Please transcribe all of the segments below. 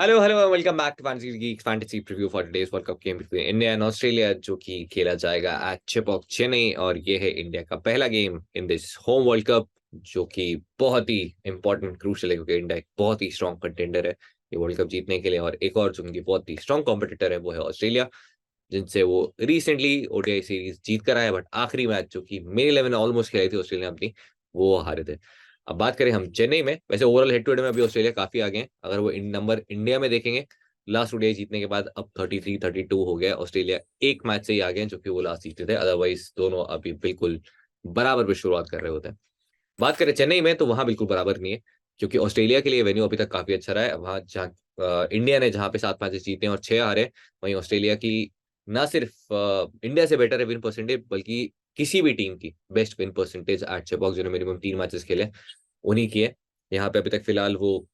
Hello hello welcome back to fantasy geeks fantasy preview for today's world cup game between India and Australia जो कि खेला जाएगा eight Chepauk Chennai. और ये है इंडिया का पहला game in this home world cup, जो कि बहुत ही इंपॉर्टेंट क्रूशियल है क्योंकि इंडिया एक बहुत ही स्ट्रॉन्ग कंटेंडर है ये वर्ल्ड कप जीतने के लिए। और एक और जो उनकी बहुत ही स्ट्रॉन्ग कॉम्पिटिटर है वो है ऑस्ट्रेलिया, जिनसे वो रिसेंटली ओडीआई सीरीज जीत कर आए, बट आखिरी मैच जो कि मेन 11 ऑलमोस्ट खेली थी ऑस्ट्रेलिया अपनी, वो हारे थे। अब बात करें हम चेन्नई में, वैसे ओवरऑल हेड टू हेड में अभी ऑस्ट्रेलिया काफी आगे हैं। अगर वो इन नंबर इंडिया में देखेंगे, लास्ट ओडीआई जीतने के बाद अब 33-32 हो गया ऑस्ट्रेलिया, एक मैच से ही आगे हैं जो कि वो लास्ट जीते थे। अदरवाइज दोनों अभी बिल्कुल बराबर पे शुरुआत कर रहे होते हैं। बात करें चेन्नई में तो वहां बिल्कुल बराबर नहीं है, क्योंकि ऑस्ट्रेलिया के लिए वेन्यू अभी तक काफी अच्छा रहा है। वहां जहाँ इंडिया ने जहां पे 7 मैचेस जीते हैं और 6 हारे, वहीं ऑस्ट्रेलिया की ना सिर्फ इंडिया से बेटर है विन परसेंटेज, बल्कि किसी भी टीम की best win percentage at Chepauk, जिन्होंने मिनिमम 3 मैचेस खेले उन्हीं की है। यहाँ पे अभी तक फिलहाल वो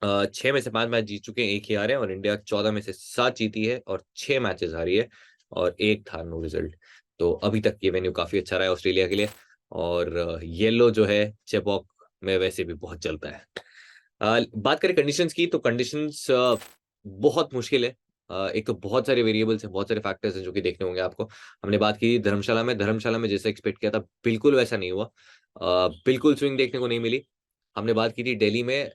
6 में से 5 मैच जीत चुके हैं, एक ही हारे हैं, और इंडिया 14 में से 7 जीती है और 6 मैचेस हारी है और एक था नो रिजल्ट। तो अभी तक ये वेन्यू काफी अच्छा रहा है ऑस्ट्रेलिया के लिए। और येलो जो है चेपॉक में वैसे भी बहुत चलता है। बात करें कंडीशंस की तो कंडीशंस बहुत मुश्किल है। एक तो बहुत सारे वेरिएबल्स हैं, बहुत सारे फैक्टर्स हैं जो कि देखने होंगे आपको। हमने बात की धर्मशाला में जैसा एक्सपेक्ट किया था बिल्कुल वैसा नहीं हुआ। बिल्कुल स्विंग देखने को नहीं मिली। हमने बात की थी दिल्ली में,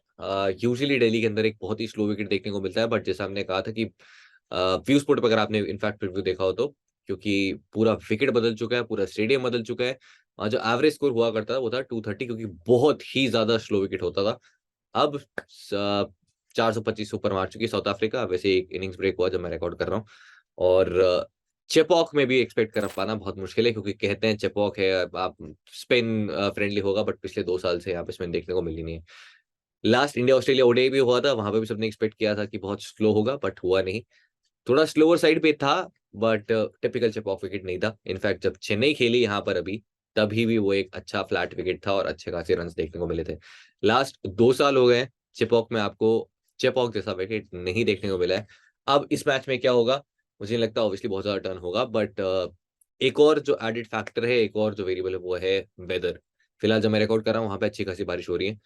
यूजुअली दिल्ली के अंदर एक बहुत ही स्लो विकेट देखने को मिलता है, बट जैसा हमने कहा था कि व्यू स्पोर्ट पर अगर आपने इनफैक्ट रिव्यू देखा हो तो, क्योंकि पूरा विकेट बदल चुका है, पूरा स्टेडियम बदल चुका है। जो एवरेज स्कोर हुआ करता था वो था 230, क्योंकि बहुत ही ज्यादा स्लो विकेट होता था। अब 425 ऊपर मार चुकी है साउथ अफ्रीका। वैसे एक इनिंग्स ब्रेक हुआ जब मैं रिकॉर्ड कर रहा हूँ। और चेपॉक में भी एक्सपेक्ट कर पाना बहुत मुश्किल है, क्योंकि कहते हैं चेपॉक है आप स्पिन फ्रेंडली होगा, बट पिछले 2 साल से यहाँ पे स्पिन देखने को मिली नहीं है। लास्ट इंडिया ऑस्ट्रेलिया ओडीआई भी हुआ था, वहां पे भी सबने एक्सपेक्ट किया था कि बहुत स्लो होगा, बट हुआ नहीं। थोड़ा स्लोअर साइड पे था, बट टिपिकल चेपॉक विकेट नहीं था। इनफैक्ट जब चेन्नई खेली यहाँ पर अभी, तभी भी वो एक अच्छा फ्लैट विकेट था और अच्छे खासे रन देखने को मिले थे। लास्ट 2 साल हो गए चेपॉक में, आपको चेपॉक जैसा विकेट नहीं देखने को मिला है। अब इस मैच में क्या होगा, मुझे नहीं लगता ऑब्वियसली बहुत ज्यादा टर्न होगा, बट एक और जो एडेड फैक्टर है, एक और जो वेरिएबल है वो है वेदर। फिलहाल जब मैं रिकॉर्ड कर रहा हूँ वहां पे अच्छी खासी बारिश हो रही है।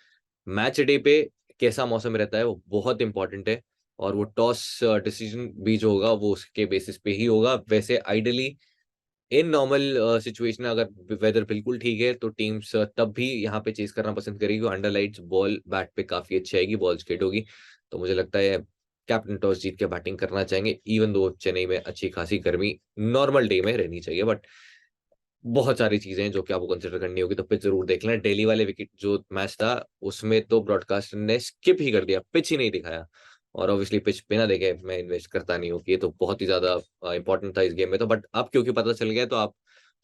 मैच डे पे कैसा मौसम रहता है वो बहुत इंपॉर्टेंट है। और वो टॉस डिसीजन भी जो होगा वो उसके बेसिस पे ही होगा। वैसे आइडियली इन नॉर्मल सिचुएशन अगर वेदर बिल्कुल ठीक है तो टीम्स तब भी यहाँ पे चेस करना पसंद करेगी। अंडर लाइट्स बॉल बैट पे काफी अच्छी आएगी, बॉल स्ट्रेट होगी। तो मुझे लगता है कैप्टन टॉस जीत के बैटिंग करना चाहेंगे, इवन दो चेन्नई में अच्छी खासी गर्मी नॉर्मल डे में रहनी चाहिए। बट बहुत सारी चीजें हैं जो कि आपको कंसिडर करनी होगी, तो पिच जरूर देख लें। डेली वाले विकेट जो मैच था उसमें तो ब्रॉडकास्टर ने स्किप ही कर दिया, पिच ही नहीं दिखाया। और ऑब्वियसली पिच बिना देखे मैं इन्वेस्ट करता नहीं हूँ, कि ये तो बहुत ही ज्यादा इंपॉर्टेंट था इस गेम में। तो बट अब क्योंकि पता चल गया तो आप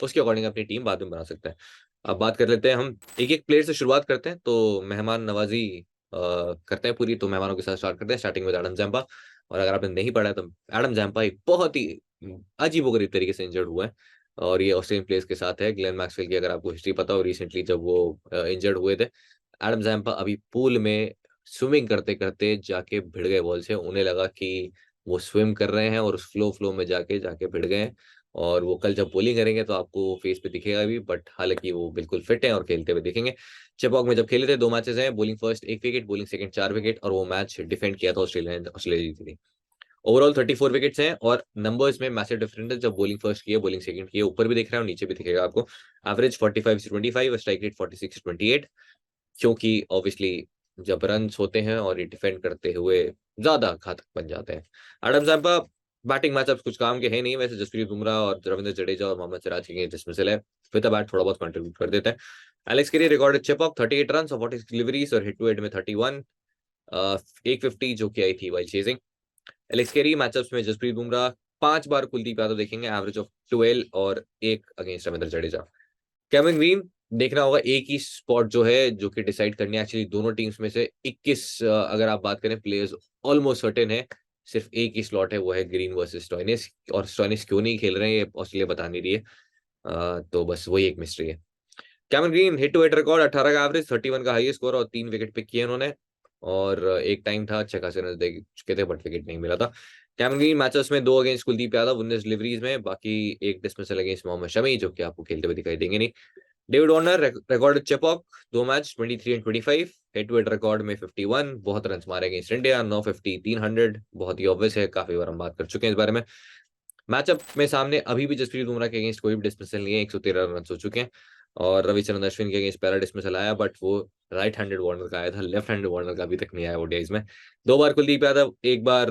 उसके अकॉर्डिंग अपनी टीम बाद में बना सकते हैं। अब बात कर लेते हैं, हम एक एक प्लेयर से शुरुआत करते हैं, तो मेहमान नवाजी करते हैं पूरी। तो मेहमानों के साथ स्टार्ट करते हैं, स्टार्टिंग में एडम जैम्पा। और अगर आपने नहीं पढ़ा है तो एडम जैम्पा एक बहुत ही अजीबोगरीब तरीके से इंजर्ड हुआ है, और ये ऑस्ट्रेलियन प्लेयर्स के साथ है। ग्लेन मैक्सवेल की अगर आपको हिस्ट्री पता हो, रिसेंटली जब वो इंजर्ड हुए थे, एडम जैम्पा अभी पूल में स्विमिंग करते करते जाके भिड़ गए बॉल से। उन्हें लगा कि वो स्विम कर रहे हैं और उस फ्लो फ्लो में जाके जाके भिड़ गए हैं। और वो कल जब बॉलिंग करेंगे तो आपको फेस पे दिखेगा भी, बट हालांकि वो बिल्कुल फिट है और खेलते हुए दिखेंगे। चेपॉक में जब खेले थे 2 मैचेस हैं, bowling first 1 wicket, bowling second 4 wicket, और वो मैच डिफेंड किया था ऑस्ट्रेलिया ने, ऑस्ट्रेलिया जीती थी। ओवरऑल 34 विकेट्स हैं, और नंबर्स में मैसिव डिफरेंस है। जब बॉलिंग फर्स्ट की है, बॉलिंग सेकंड की है, ऊपर भी दिख रहा है और नीचे भी दिखेगा आपको। एवरेज 45-25, स्ट्राइक रेट 46-28, क्योंकि ऑब्वियसली जब रन होते हैं और ये डिफेंड करते हुए ज्यादा घातक बन जाते हैं। एडम जैम्पा बैटिंग मैचअप कुछ काम के है नहीं, वैसे जसप्रीत बुमराह और रविंद्र जडेजा और मोहम्मद सिराज के डिसमिसल है, विद द बैट थोड़ा बहुत कंट्रीब्यूट कर देते हैं। Alex Carey recorded Chepauk 38 run और 46 डिलीवरीज, और हिट टू हिट में 31, 150 जो कि आई थी while chasing. Alex Carey matchups में जसप्रीत बुमराह 5 बार, कुलदीप यादव देखेंगे एवरेज ऑफ 12, और एक against Ravindra Jadeja. Kevin green देखना होगा, एक ही स्पॉट जो है जो कि डिसाइड करनी है एक्चुअली दोनों टीम्स में से 21, अगर आप बात करें प्लेयर्स ऑलमोस्ट सर्टेन है, सिर्फ एक ही स्लॉट है, वो है ग्रीन वर्सेस स्टोइनिस। और स्टोइनिस क्यों नहीं खेल रहे हैं ये ऑस्ट्रेलिया बता नहीं रही है। तो बस वही एक मिस्ट्री है। Cameron Green hit to hit record 18 का एवरेज, 31 का हाईएस्ट स्कोर, और 3 विकेट पिक किए उन्होंने। और एक टाइम था अच्छे खासे रन दे चुके थे, बट विकेट नहीं मिला था। कैमरन ग्रीन मैचेस में 2 अगेंस्ट कुलदीप यादव 19 डिलीवरीज में, बाकी एक डिसमिसल अगेंस्ट मोहम्मद शमी, जो कि आपको खेलते हुए दिखाई देंगे नहीं। David Warner record Chepauk 2 match 23 and 25, head to head record में 51, बहुत रन मारे अगेंस्ट इंडिया, 950, 300, बहुत ही ऑब्वियस है, काफी बार हम बात कर चुके हैं इस बारे में। मैचअप में सामने अभी भी जसप्रीत बुमराह के अगेंस्ट कोई भी डिसमिसल नहीं है, 113 रन हो चुके हैं। और रविचंद्रन अश्विन के अगेंस्ट पहला डिसमिसल आया, बट वो राइट हैंडेड वार्नर का आया था, लेफ्ट हैंडेड वार्नर का अभी तक नहीं आया ओडीआईज में। 2 बार कुलदीप यादव, 1 बार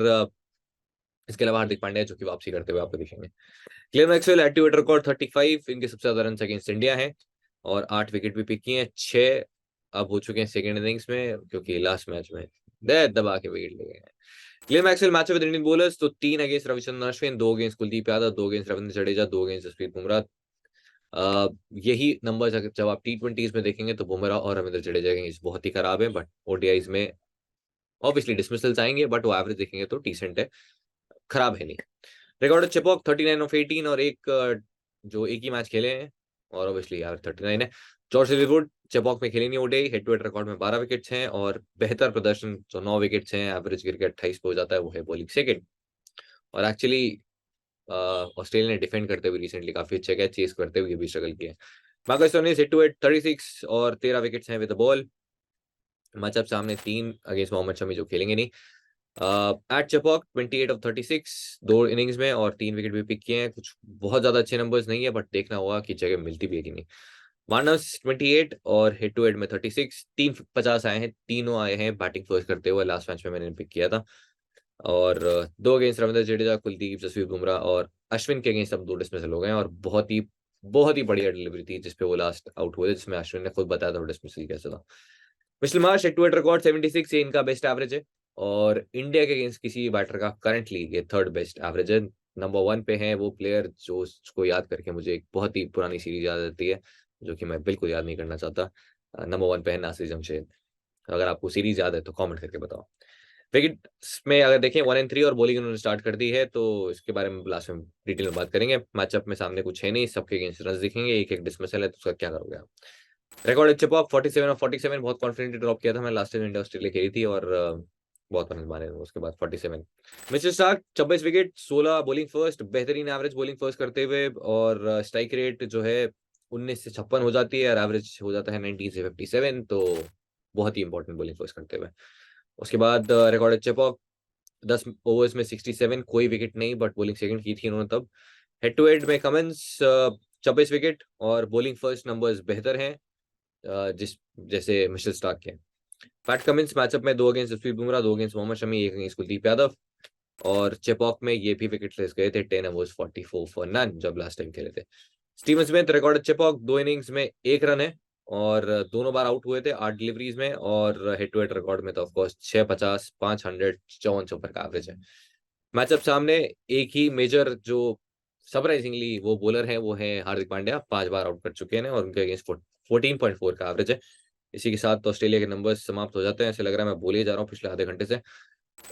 इसके अलावा हार्दिक पांड्या जो कि वापसी करते हुए आपको दिखेंगे। ग्लेन मैक्सवेल एक्टिवेट रिकॉर्ड 35, इनके सबसे ज्यादा रन अगेंस्ट इंडिया है और 8 विकेट भी पिक किए हैं। 6 अब हो चुके हैं सेकंड इनिंग्स में, क्योंकि लास्ट मैच में दबा के विकेट ले गए हैं। Glenn Maxwell match with Indian bowlers तो 3 against Ravichandran Ashwin, 2 against Kuldeep Yadav, 2 against Ravindra Jadeja, 2 against Jasprit Bumrah. यही नंबर्स जब आप T20s में देखेंगे तो बुमराह और रविंद्र जडेजा के अगेंस्ट बहुत ही खराब है, बट ओडीआईज में ऑब्वियसली डिसमिसल्स आएंगे, बट वो एवरेज देखेंगे तो डिसेंट है, खराब है नहीं। रिकॉर्ड चेपॉक 39 ऑफ 18 और जो एक ही मैच खेले हैं और ऑब्वियसली यार 39 है। जॉर्ज लिवरवुड चेपॉक में खेले नहीं ODI, head to head record में 12 विकेट्स हैं और बेहतर प्रदर्शन जो 9 विकेट्स हैं, एवरेज गिर के 28 पे हो जाता है, वो है बॉलिंग सेकंड। और एक्चुअली ऑस्ट्रेलिया ने डिफेंड करते हुए रिसेंटली काफी अच्छा किया, चेस करते हुए भी स्ट्रगल किया है। Marcus Stoinis hit to hit 36 और 13 विकेट्स हैं विद द बॉल। मैचअप सामने 3 अगेंस्ट मोहम्मद शमी जो खेलेंगे नहीं। एट चेपॉक 28 ऑफ 36, 2 इनिंग्स में और 3 विकेट भी पिक किए हैं। कुछ बहुत ज्यादा अच्छे नंबर्स नहीं है, बट देखना होगा कि जगह मिलती भी है कि नहीं। वार्नर्स 28 और हेड टू हेड में 36, 350 आए हैं, तीनों आए हैं बैटिंग फर्स्ट करते हुए, लास्ट मैच में मैंने पिक किया था। और 2 अगेंस्ट रविंद्र जडेजा, कुलदीप, जसप्रीत बुमराह और अश्विन के अगेंस्ट अब 2 डिसमिसल हो गए हैं और बहुत ही बढ़िया डिलीवरी थी जिसपे वो लास्ट आउट हुए, जिसमें अश्विन ने खुद बताया था डिसमिसल कैसे था। Mitchell Marsh head to head record 76, ये इनका बेस्ट एवरेज है और इंडिया के अगेंस्ट किसी बैटर का करंटली ये थर्ड बेस्ट एवरेज है। नंबर 1 पे है वो प्लेयर जो उसको याद करके मुझे एक बहुत ही पुरानी सीरीज याद आती है, जो कि मैं बिल्कुल याद नहीं करना चाहता। नंबर 1 पे है नासिर जमशेद। अगर आपको सीरीज याद है तो कमेंट करके बताओ। विकेट्स में अगर देखें 1 एंड 3 और बॉलिंग उन्होंने स्टार्ट कर दी है, तो इसके बारे में लास्ट में डिटेल में बात करेंगे। मैचअप में सामने कुछ है नहीं, सबके अगेंस्ट रन दिखेंगे, एक एक डिसमिसल है, तो उसका क्या करोगे आप। रिकॉर्ड चेपॉक 47 और 47, बहुत कॉन्फिडेंटली ड्रॉप किया था मैं लास्ट टाइम इंडिया ऑस्ट्रेलिया खेली थी और बहुत रन मारे उसके बाद 47। Mitchell Starc 26 wicket, 16 bowling first, बेहतरीन एवरेज बॉलिंग फर्स्ट करते हुए और स्ट्राइक रेट जो है 19 से 56 हो जाती है और एवरेज हो जाता है 19 से 57, तो बहुत ही इंपॉर्टेंट बॉलिंग फर्स्ट करते हुए। उसके बाद रिकॉर्ड चेपॉक 10 ओवर्स में 67, कोई विकेट नहीं, बट बॉलिंग सेकंड की थी उन्होंने तब। हेड टू हेड में कमेंस 26 विकेट और बॉलिंग फर्स्ट नंबर्स बेहतर हैं जिस जैसे मिचेल स्टार्क के। पैट कमिंस मैचअप में 2 against Jasprit Bumrah, 2 against Mohammed Shami, 1 against Kuldeep Yadav और चेपॉक में ये भी विकेट लेस गए थे, 10 ओवर्स 44 फॉर नन जब लास्ट टाइम खेले थे। Steven Smith record Chepauk 2 innings में 1 रन है और दोनों बार आउट हुए थे 8 डिलीवरीज में और हेड टू हेड रिकॉर्ड में तो ऑफकोर्स 650, 500, 54 का एवरेज है। मैचअप सामने एक ही मेजर जो सरप्राइजिंगली वो बॉलर है वो है हार्दिक पांड्या, 5 बार आउट कर चुके हैं और उनके अगेंस्ट 14.4 का एवरेज है। इसी के साथ तो ऑस्ट्रेलिया के नंबर्स समाप्त हो जाते हैं, ऐसे लग रहा है मैं बोले जा रहा हूँ पिछले आधे घंटे से।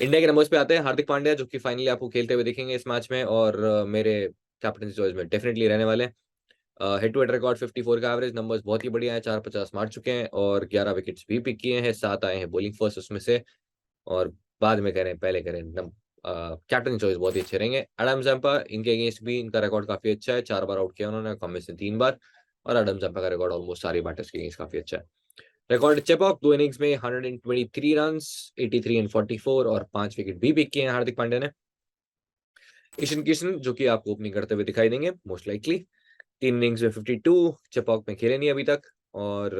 इंडिया के नंबर्स पे आते हैं। हार्दिक पांड्या जो कि फाइनली आपको खेलते हुए दिखेंगे इस मैच में और मेरे कैप्टन चॉइस में डेफिनेटली रहने वाले। हेड टू हेड रिकॉर्ड 54 का एवरेज, नंबर्स बहुत ही बढ़िया है, 450 मार चुके हैं और 11 विकेट्स भी पिक किए हैं, 7 आए हैं बॉलिंग फर्स्ट उसमें से। और बाद में करें पहले करें कैप्टन चॉइस बहुत ही अच्छे रहेंगे। एडम जैम्पा, इनके अगेंस्ट भी इनका रिकॉर्ड काफी अच्छा है, 4 बार आउट किया उन्होंने, कम में से 3 बार। और एडम जैम्पा का रिकॉर्ड ऑलमोस्ट सारी बैटर्स के अगेंस्ट काफी अच्छा है। रिकॉर्ड चेपॉक 2 इनिंग्स में 123 रन, 83 एंड 44 और 5 विकेट भी पिक किए हैं हार्दिक पांड्या ने। ईशान किशन जो कि आपको ओपनिंग करते हुए दिखाई देंगे मोस्ट लाइकली, 3 इनिंग्स में 52, चेपॉक में खेले नहीं अभी तक। और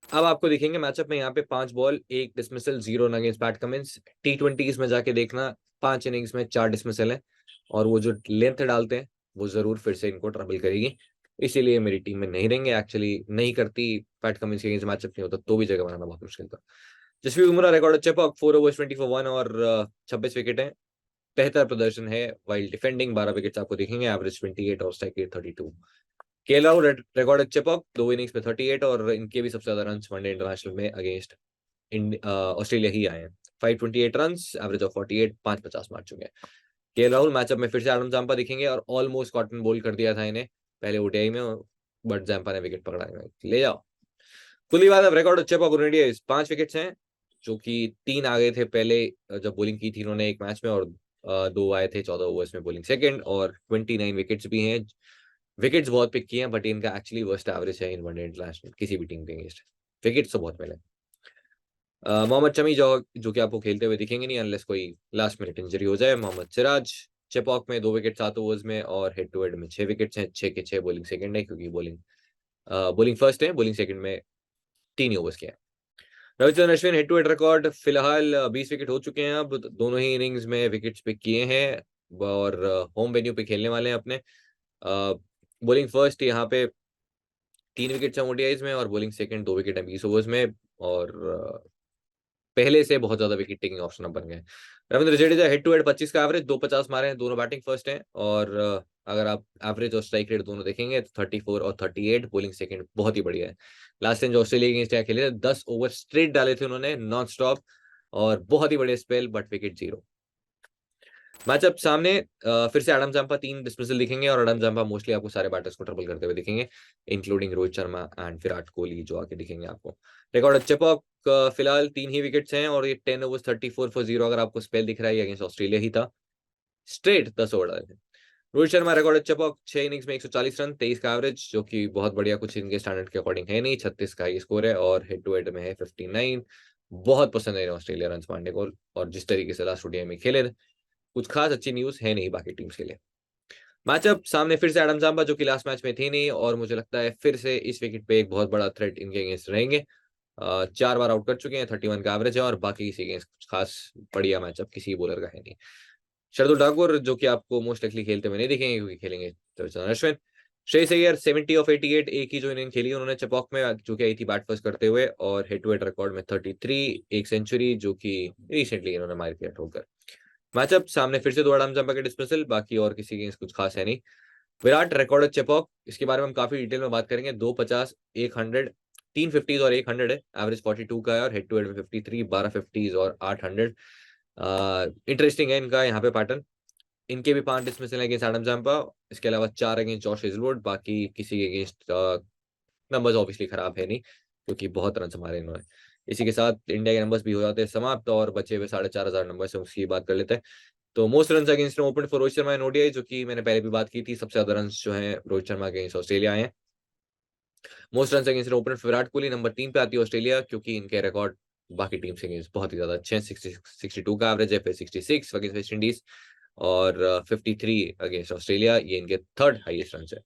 अब आपको दिखेंगे मैचअप में यहाँ पे 5 ball 1 dismissal, 0 run against PAT Cummins. T20s में जाके देखना 5 इनिंग्स में 4 डिसमिसल है और वो जो लेंथ डालते हैं वो जरूर फिर से इनको ट्रबल करेगी, इसीलिए मेरी टीम में नहीं रहेंगे। एक्चुअली नहीं करती, पैट कमिंस के अगेंस्ट मैचअप नहीं होता तो भी जगह बनाना बहुत मुश्किल था। जसप्रीत बुमराह रिकॉर्ड अच्छे पर 4 ओवर्स 24 और 26 विकेट है, बेहतर प्रदर्शन है वाइल डिफेंडिंग, 12 विकेट्स आपको दिखेंगे, एवरेज 28 और strike rate 32। KL Rahul record अच्छे पर 2 इनिंग्स में 38 और इनके भी सबसे ज्यादा रन वनडे इंटरनेशनल में अगेंस्ट ऑस्ट्रेलिया ही आए हैं, 528 रन, एवरेज ऑफ 48, 550 मार चुके हैं। केएल राहुल मैचअप में फिर से एडम जैम्पा दिखेंगे और ऑलमोस्ट कॉटन बोल कर दिया था इन्हें पहले ओडीआई में, बट जैम्पा ने विकेट पकड़ा है, ले जाओ। कुलदीप यादव रिकॉर्ड अच्छे पर ओडीआई 5 विकेट्स हैं, जो कि 3 आ गए थे पहले जब बॉलिंग की थी इन्होंने एक मैच में और 2 आए थे 14 ओवर्स में बॉलिंग सेकंड और 29 विकेट्स भी हैं। विकेट्स बहुत पिक किए हैं बट इनका एक्चुअली वर्स्ट एवरेज है इन वनडे इंटरनेशनल किसी भी टीम के अगेंस्ट, विकेट्स तो बहुत मिले। मोहम्मद शमी जो कि आपको खेलते हुए दिखेंगे नहीं अनलेस कोई लास्ट मिनट इंजरी हो जाए। मोहम्मद सिराज चेपॉक में 2 विकेट 7 ओवर्स में, और हेड टू हेड में 6 विकेट्स हैं, 6 के 6 बॉलिंग सेकंड है, क्योंकि बॉलिंग फर्स्ट है, बॉलिंग सेकंड में 3 ही ओवर्स के हैं। Ravichandran Ashwin head to head record फिलहाल 20 विकेट हो चुके हैं, अब दोनों ही इनिंग्स में विकेट्स पिक किए हैं, और होम वेन्यू पे खेलने वाले हैं अपने। बॉलिंग फर्स्ट यहाँ पे 3 विकेट हैं ओडीआईज में, और बॉलिंग सेकंड 2 विकेट है 20 ओवर्स में, और पहले से बहुत ज्यादा विकेट टेकिंग ऑप्शन अब बन गए। Ravindra Jadeja head to head 25 का एवरेज, 250 मारे हैं, दोनों बैटिंग फर्स्ट हैं, और अगर आप एवरेज और स्ट्राइक रेट दोनों देखेंगे तो 34 और 38, बॉलिंग सेकंड बहुत ही बढ़िया है। लास्ट टाइम जो ऑस्ट्रेलिया अगेंस्ट यहाँ खेले थे 10 ओवर स्ट्रेट डाले थे उन्होंने नॉन स्टॉप, और बहुत ही बढ़िया स्पेल, बट विकेट 0। मैचअप सामने फिर से एडम जाम्पा 3 डिस्मिसल दिखेंगे, और एडम जाम्पा मोस्टली आपको सारे बैटर्स को ट्रबल करते हुए दिखेंगे, इंक्लूडिंग रोहित शर्मा एंड विराट कोहली जो आके दिखेंगे आपको। रिकॉर्ड चेपॉक फिलहाल 3 ही विकेट्स हैं, और ये 10 ओवर 34 फॉर 0 अगर आपको स्पेल दिख रहा है, अगेंस्ट ऑस्ट्रेलिया ही था, स्ट्रेट 10 ओवर डाले थे। रोहित शर्मा रिकॉर्ड चेपॉक 6 इनिंग्स में 140 रन, 23 का एवरेज, जो कि बहुत बढ़िया कुछ इनके स्टैंडर्ड के अकॉर्डिंग है नहीं, 36 का ही स्कोर है, और हेड टू हेड में है 59। बहुत पसंद है ऑस्ट्रेलिया रन मारने को, और जिस तरीके से लास्ट ओडीआई में खेले कुछ खास अच्छी न्यूज है नहीं बाकी टीम्स के लिए। मैचअप सामने फिर से एडम जाम्बा जो कि लास्ट मैच में थे नहीं, और मुझे लगता है फिर से इस विकेट पे एक बहुत बड़ा थ्रेट इनके अगेंस्ट रहेंगे। 4 बार आउट कर चुके हैं, 31 का एवरेज है, और बाकी किसी अगेंस्ट कुछ खास बढ़िया मैचअप किसी बॉलर का है नहीं। शार्दुल ठाकुर जो कि आपको मोस्ट लाइकली खेलते हुए नहीं दिखेंगे, क्योंकि खेलेंगे रविचंद्रन अश्विन। श्रेयस अय्यर 70 ऑफ 88, एक ही जो इनिंग खेली उन्होंने चेपॉक में, जो कि आई थी बैट फर्स्ट करते हुए, और हेड टू हेड रिकॉर्ड में 33, एक सेंचुरी जो कि रिसेंटली इन्होंने मार किया ठोकर। मैचअप सामने फिर से 2 जंपा के डिस्मिसल, बाकी और किसी के कुछ खास है नहीं। विराट रिकॉर्ड चेपॉक, इसके बारे में हम काफी डिटेल में बात करेंगे। 250, 100, 3 50 और 100 है, एवरेज 42 का है, और हेड टू हेड में 53, 12 50 और 800। इंटरेस्टिंग है इनका यहाँ पे पैटर्न। इनके भी 5 डिसमिसल अगेंस्ट एडम जंपा, इसके अलावा 4 अगेंस्ट जॉश हेजलवुड, बाकी किसी के अगेंस्ट नंबर्स ऑब्वियसली खराब है नहीं, क्योंकि बहुत रन हमारे इन्होंने। इसी के साथ इंडिया के नंबर्स भी हो जाते हैं समाप्त, और बचे हुए 4,500 नंबर से उसकी बात कर लेते हैं। तो most run against open for Rohit Sharma in ODI, जो कि मैंने पहले भी बात की थी, सबसे ज्यादा रन जो है रोहित शर्मा अगेंस्ट ऑस्ट्रेलिया आए हैं। Most run against open Virat Kohli number 3 पे आती है ऑस्ट्रेलिया, क्योंकि इनके रिकॉर्ड बाकी टीम से अगेंस्ट बहुत ही ज्यादा अच्छे हैं। 62 का एवरेज है, फिर 66 अगेंस्ट वेस्ट इंडीज, और 53 अगेंस्ट ऑस्ट्रेलिया, ये इनके थर्ड हाईएस्ट रन है।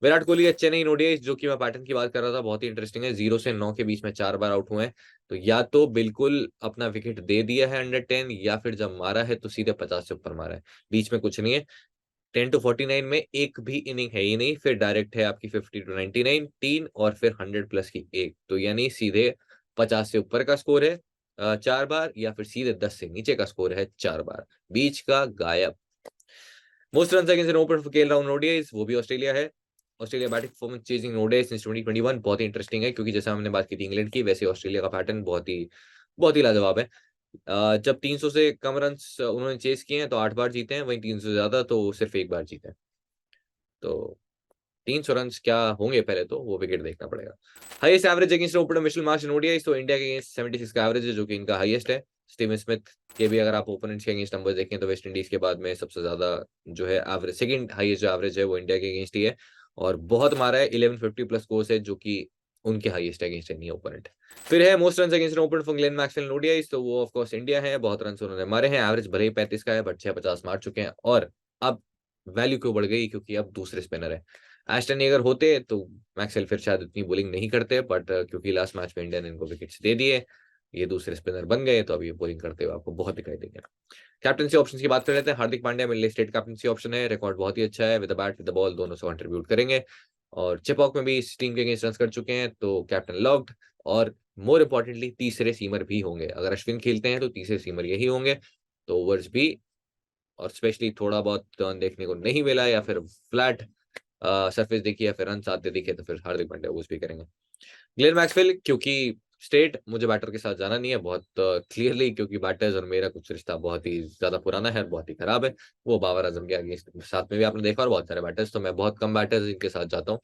विराट कोहली अच्छे नहीं ओडीआई, जो कि मैं पैटर्न की बात कर रहा था, बहुत ही इंटरेस्टिंग है। 0 से 9 के बीच में 4 बार आउट हुए हैं, तो या तो बिल्कुल अपना विकेट दे दिया है अंडर 10, या फिर जब मारा है तो सीधे 50 से ऊपर मारा है, बीच में कुछ नहीं है। 10 to 49 में एक भी इनिंग है ही नहीं, फिर डायरेक्ट है आपकी 50 to 99 3, और फिर 100 प्लस की एक, तो यानी सीधे 50 से ऊपर का स्कोर है 4 बार, या फिर सीधे 10 से नीचे का स्कोर है 4 बार, बीच का गायब। Most run against an open खेल रहा हूँ ओडीआईज, वो भी ऑस्ट्रेलिया है। Australia batting performance chasing ODIs since 2021 बहुत ही इंटरेस्टिंग है, क्योंकि जैसा हमने बात की थी इंग्लैंड की, वैसे ऑस्ट्रेलिया का पैटर्न बहुत ही लाजवाब है। जब 300 से कम रन उन्होंने चेस किए हैं तो 8 बार जीते हैं, वहीं 300 से ज्यादा तो सिर्फ 1 बार जीते हैं। तो 300 रन क्या होंगे पहले तो वो विकेट देखना पड़ेगा। Highest average against opener Mitchell Marsh in ODI, तो इंडिया के अगेंस्ट 76 का एवरेज है, जो कि इनका हाईएस्ट है। स्टीवन स्मिथ के भी अगर आप ओपोनेंट्स के अगेंस्ट नंबर देखें तो वेस्ट इंडीज के बाद में सबसे ज्यादा जो है एवरेज, सेकंड हाईएस्ट जो एवरेज है वो इंडिया के अगेंस्ट ही है, और बहुत मारा है, 1150 प्लस स्कोर्स है, जो कि उनके हाईएस्ट अगेंस्ट एनी ओपोनेंट। फिर है most run against open for Glenn Maxwell ODI, तो वो ऑफ कोर्स इंडिया है, बहुत रन उन्होंने मारे हैं, एवरेज भले ही 35 का है, बट 650 मार चुके हैं, और अब वैल्यू क्यों बढ़ गई, क्योंकि अब दूसरे स्पिनर है। एस्टन अगर होते तो मैक्सवेल फिर शायद इतनी बॉलिंग नहीं करते, बट क्योंकि लास्ट मैच में इंडिया ने इनको विकेट्स दे दिए, ये दूसरे स्पिनर बन गए, तो अभी बॉलिंग करते हुए आपको बहुत दिखाई देंगे। कैप्टनसी ऑप्शन की बात कर लेते हैं। Hardik Pandya middle state captaincy option है, रिकॉर्ड बहुत ही अच्छा है, with the bat with the ball दोनों से कंट्रीब्यूट करेंगे, और चेपॉक में भी इस टीम के अगेंस्ट रन कर चुके हैं, तो कैप्टन लव्ड, और मोर इंपॉर्टेंटली तीसरे सीमर भी होंगे, अगर अश्विन खेलते हैं तो तीसरे सीमर यही होंगे, तो ओवर्स भी, और स्पेशली थोड़ा बहुत टर्न देखने को नहीं मिला, या फिर फ्लैट सरफेस देखी, या फिर रन आते दिखे, तो फिर हार्दिक पांड्या वो भी करेंगे। ग्लेन मैक्सवेल, क्योंकि स्टेट मुझे बैटर के साथ जाना नहीं है बहुत क्लियरली, क्योंकि बैटर्स और मेरा कुछ रिश्ता बहुत ही ज्यादा पुराना है, बहुत ही खराब है। वो बाबर आजम के आगे साथ में भी आपने देखा, और बहुत सारे बैटर्स, तो मैं बहुत कम बैटर्स इनके साथ जाता हूँ।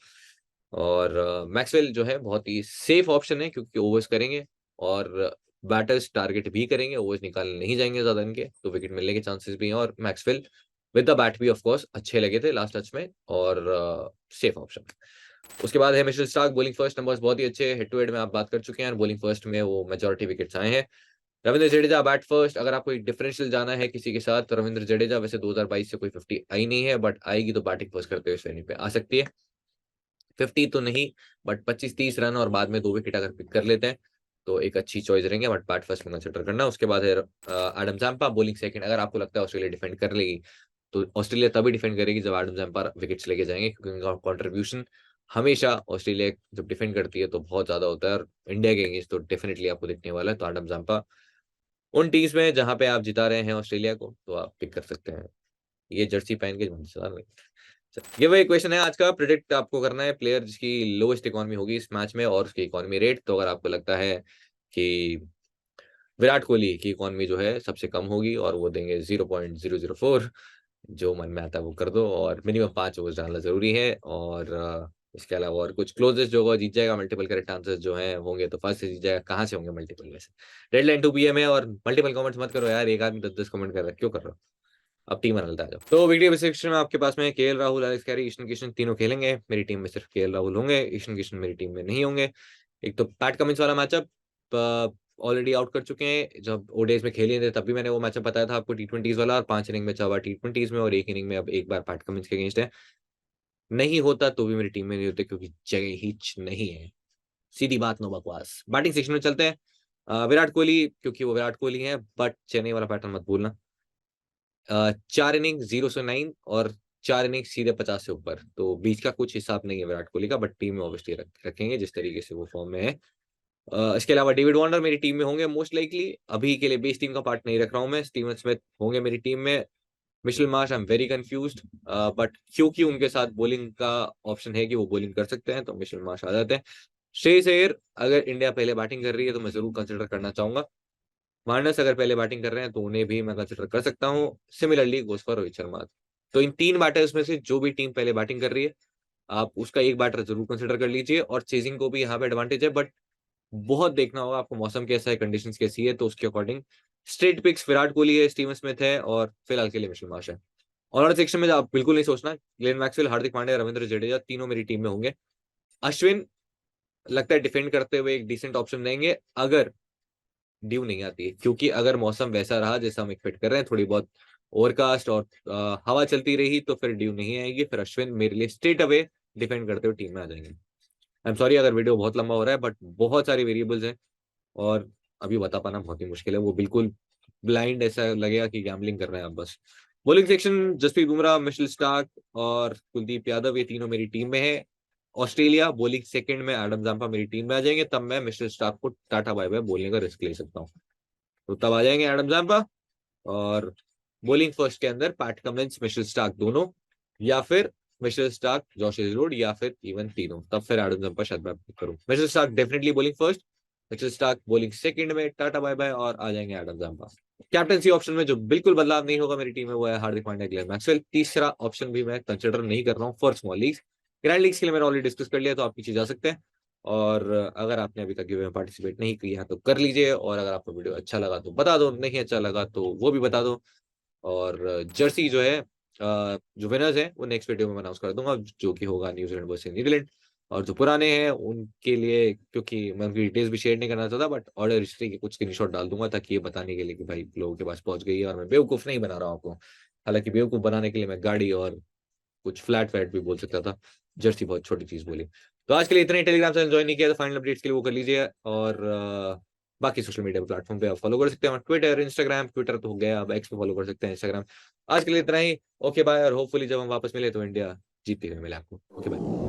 और मैक्सवेल जो है बहुत ही सेफ ऑप्शन है, क्योंकि ओवर्स करेंगे, और बैटर्स टारगेट भी करेंगे, ओवर्स निकालने नहीं जाएंगे ज्यादा इनके, तो विकेट मिलने के चांसेस भी हैं, और मैक्सवेल विद द बैट भी ऑफ कोर्स अच्छे लगे थे लास्ट टच में, और सेफ ऑप्शन। उसके बाद है Mitchell Starc, bowling first, numbers बहुत ही अच्छे, हेड टू हेड में आप बात कर चुके हैं, बॉलिंग फर्स्ट में वो मेजॉरिटी विकेट्स आए हैं। रविंद्र जडेजा बैट फर्स्ट, अगर आपको एक डिफरेंशियल जाना है किसी के साथ तो रविंद्र जडेजा, वैसे 2022 से कोई 50 आई नहीं है, बट आएगी तो बैटिंग फर्स्ट करते हुए श्रेणी पे आ सकती है। 50 तो नहीं, बट 25-30 रन और बाद में 2 विकेट अगर पिक कर लेते हैं तो एक अच्छी चॉइस रहेंगे, बट बैट फर्स्ट में कंसिडर करना। उसके बाद है एडम जैम्पा, बॉलिंग सेकंड, अगर आपको लगता है ऑस्ट्रेलिया डिफेंड कर लेगी तो ऑस्ट्रेलिया तभी डिफेंड करेगी जब एडम जैम्पा विकेट्स लेके जाएंगे, क्योंकि उनका कॉन्ट्रीब्यूशन हमेशा ऑस्ट्रेलिया जब डिफेंड करती है तो बहुत ज्यादा होता है, और इंडिया के अगेंस्ट तो डेफिनेटली आपको दिखने वाला है। तो एडम जैम्पा उन टीम्स में जहां पे आप जिता रहे हैं ऑस्ट्रेलिया को तो आप पिक कर सकते हैं। ये जर्सी पहन के ये वही क्वेश्चन है आज का, प्रिडिक्ट आपको करना है प्लेयर जिसकी लोएस्ट इकोनॉमी होगी इस मैच में और उसकी इकोनॉमी रेट। तो अगर आपको लगता है कि विराट कोहली की इकोनॉमी जो है सबसे कम होगी और वो देंगे 0.004, जो मन में आता है वो कर दो, और मिनिमम 5 ओवर्स डालना जरूरी है। और इसके अलावा और कुछ क्लोजेस्ट जो होगा जीत जाएगा, मल्टीपल करेक्ट आंसर्स जो हैं होंगे तो फर्स्ट से जीत जाएगा। कहाँ से होंगे मल्टीपल में से? डेडलाइन 2 PM है, और मल्टीपल कमेंट्स मत करो यार, एक आदमी 10-10 कमेंट कर रहा है, क्यों कर रहे हो? अब टीम बदलता है जब। तो वीडियो सेक्शन में आपके पास में KL Rahul, Alex Carey, Ishan Kishan तीनों खेलेंगे। मेरी टीम में सिर्फ केएल राहुल होंगे, ईशान किशन मेरी टीम में नहीं होंगे। एक तो पैट कमिंस वाला मैचअप ऑलरेडी आउट कर चुके हैं, जब ओडीआईज में खेले थे तब भी मैंने वो मैचअप बताया था आपको T20s वाला, और 5 इनिंग में 4 बार T20s में और 1 इनिंग में अब एक बार पैट कमिंस के अगेंस्ट है। नहीं होता तो भी मेरी टीम में नहीं होते, क्योंकि जगह ही नहीं है, सीधी बात, नो बकवास। बैटिंग सेक्शन में चलते हैं। विराट कोहली, क्योंकि वो विराट कोहली है, बट चेन्नई वाला पैटर्न मत भूलना। 4 इनिंग 0 से 9 और 4 इनिंग सीधे 50 से ऊपर, तो बीच का कुछ हिसाब नहीं है विराट कोहली का, बट टीम में ऑब्वियसली रखेंगे जिस तरीके से वो फॉर्म में है। इसके अलावा डेविड वार्नर मेरी टीम में होंगे मोस्ट लाइकली, अभी के लिए बेस टीम का पार्ट नहीं रख रहा हूं मैं। स्टीवन स्मिथ होंगे मेरी टीम में। Mitchell Marsh I am very confused, but क्योंकि उनके साथ बॉलिंग का ऑप्शन है कि वो बॉलिंग कर सकते हैं तो मिशेल मार्श आ जाते हैं। श्रेयस अय्यर, अगर इंडिया पहले बैटिंग कर रही है तो मैं जरूर कंसिडर करना चाहूंगा। वार्नर्स अगर पहले बैटिंग कर रहे हैं तो उन्हें भी मैं कंसिडर कर सकता हूँ। Similarly goes for Rohit Sharma. तो इन 3 बैटर्स में से जो भी टीम पहले बैटिंग कर रही है आप उसका एक बैटर जरूर कंसिडर कर लीजिए, और चेजिंग को भी यहाँ पे एडवांटेज है, बट बहुत देखना होगा आपको मौसम कैसा है, कंडीशंस कैसी है, तो उसके according straight picks Virat Kohli है, स्टीवन स्मिथ है, और फिलहाल के लिए मिशेल मार्श है। और सेक्शन में आप बिल्कुल नहीं सोचना, ग्लेन मैक्सवेल, हार्दिक पांड्या, रविंद्र जडेजा तीनों मेरी टीम में होंगे। अश्विन लगता है डिफेंड करते हुए एक डिसेंट ऑप्शन देंगे अगर ड्यू नहीं आती है, क्योंकि अगर मौसम वैसा रहा जैसा हम एक्सपेक्ट कर रहे हैं, थोड़ी बहुत ओवरकास्ट और हवा चलती रही तो फिर ड्यू नहीं आएगी, फिर अश्विन मेरे लिए स्ट्रेट अवे डिफेंड करते हुए टीम में आ जाएंगे। आई एम सॉरी अगर वीडियो बहुत लंबा हो रहा है, बट बहुत सारी वेरिएबल्स हैं और अभी बता पाना बहुत ही मुश्किल है, वो बिल्कुल ब्लाइंड ऐसा लगेगा कि गैम्बलिंग कर रहे हैं आप बस। Bowling section Jasprit Bumrah, Mitchell Starc और कुलदीप यादव, ये तीनों मेरी टीम में है। ऑस्ट्रेलिया बॉलिंग सेकंड में एडम जाम्पा मेरी टीम में आ जाएंगे, तब मैं मिशेल स्टार्क को टाटा बाय बाय बोलने का रिस्क ले सकता हूँ। तो तब आ जाएंगे एडम जाम्पा, और बॉलिंग फर्स्ट के अंदर पैट कमिंस, मिशेल स्टार्क दोनों, या फिर मिशेल स्टार्क, जॉश हेजलवुड, या फिर इवन तीनों, तब फिर एडम जंपा शायद मैं पिक करूं। Mitchell Starc definitely bowling first, Mitchell Starc bowling second में टाटा बाय बाय, और आ जाएंगे एडम जंपा। कैप्टनसी ऑप्शन में जो बिल्कुल बदलाव नहीं होगा मेरी टीम में वो है हार्दिक पांड्या, ग्लेन मैक्सवेल। तीसरा ऑप्शन भी मैं कंसिडर नहीं कर रहा हूँ for small leagues. Grand leagues के लिए मैंने ऑलरेडी डिस्कस कर लिया, तो आप पीछे जा सकते हैं। और अगर आपने अभी तक गिव में पार्टिसिपेट नहीं किया तो कर लीजिए, और अगर आपको वीडियो अच्छा लगा तो बता दो, नहीं अच्छा लगा तो वो भी बता दो। और जर्सी जो है जो विनर्स है वो नेक्स्ट वीडियो में अनाउंस कर दूंगा, जो कि होगा न्यूजीलैंड वर्सेस न्यूजीलैंड। और जो पुराने हैं उनके लिए, क्योंकि मैं उनकी डिटेल्स भी शेयर नहीं करना चाहता, बट ऑर्डर हिस्ट्री के कुछ स्क्रीनशॉट डाल दूंगा ताकि ये बताने के लिए कि भाई लोगों के पास पहुंच गई है और मैं बेवकूफ नहीं बना रहा हूं आपको। हालांकि बेवकूफ बनाने के लिए मैं गाड़ी और कुछ फ्लैट वैट भी बोल सकता था, जर्सी बहुत छोटी चीज बोली। तो आज के लिए इतने ही। टेलीग्राम चैनल ज्वाइन नहीं किया तो फाइनल अपडेट्स के लिए वो कर लीजिए, और बाकी सोशल मीडिया प्लेटफॉर्म पे आप फॉलो कर सकते हैं, ट्विटर, इंस्टाग्राम, ट्विटर तो हो गया, अब एक्स पे फॉलो कर सकते हैं, इंस्टाग्राम। आज के लिए इतना ही। ओके बाय, और होपफुली जब हम वापस मिले तो इंडिया जीतते हुए मिले आपको। Okay bye.